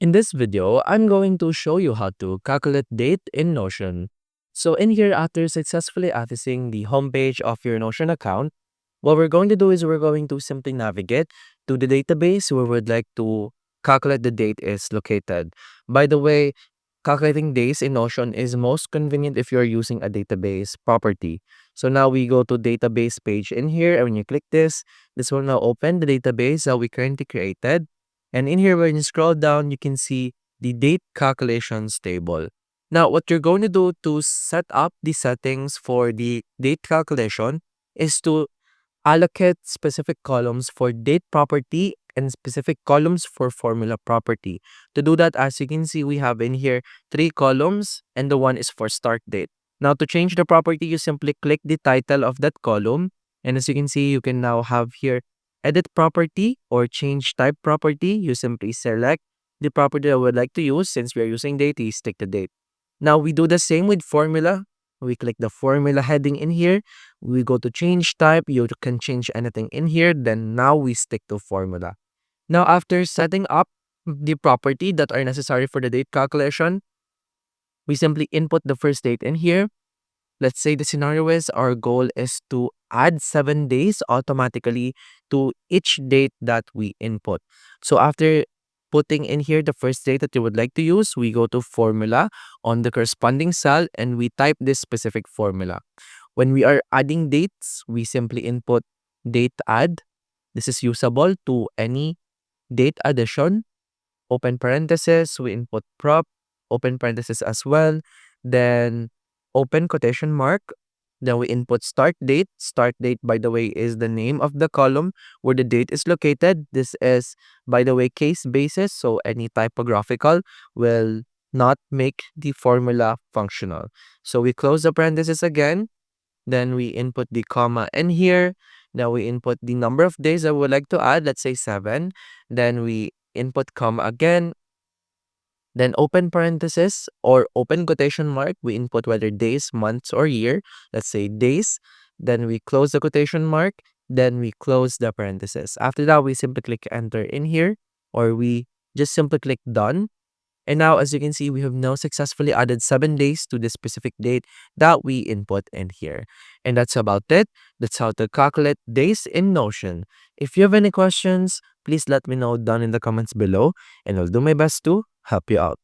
In this video, I'm going to show you how to calculate date in Notion. So in here, after successfully accessing the homepage of your Notion account, what we're going to do is we're going to simply navigate to the database where we'd like to calculate the date is located. By the way, calculating days in Notion is most convenient if you're using a database property. So now we go to database page in here, and when you click this will now open the database that we currently created. And in here, when you scroll down, you can see the date calculations table. Now, what you're going to do to set up the settings for the date calculation is to allocate specific columns for date property and specific columns for formula property. To do that, as you can see, we have in here 3 columns, and the one is for start date. Now, to change the property, you simply click the title of that column. And as you can see, you can now have here edit property or change type property. You simply select the property I would like to use. Since we are using date, you stick the date. Now, we do the same with formula. We click the formula heading in here. We go to change type. You can change anything in here. Then now we stick to formula. Now, after setting up the property that are necessary for the date calculation, we simply input the first date in here. Let's say the scenario is our goal is to add 7 days automatically to each date that we input. So after putting in here the first date that you would like to use, we go to formula on the corresponding cell and we type this specific formula. When we are adding dates, we simply input date add. This is usable to any date addition. Open parenthesis, we input prop, open parenthesis as well. Then open quotation mark. Then we input start date. Start date, by the way, is the name of the column where the date is located. This is, by the way, case basis. So any typographical will not make the formula functional. So we close the parenthesis again. Then we input the comma in here. Now we input the number of days I would like to add. Let's say 7. Then we input comma again. Then open parenthesis or open quotation mark. We input whether days, months, or year. Let's say days. Then we close the quotation mark. Then we close the parenthesis. After that, we simply click enter in here, or we just simply click done. And now, as you can see, we have now successfully added 7 days to the specific date that we input in here. And that's about it. That's how to calculate days in Notion. If you have any questions, please let me know down in the comments below, and I'll do my best to help you out.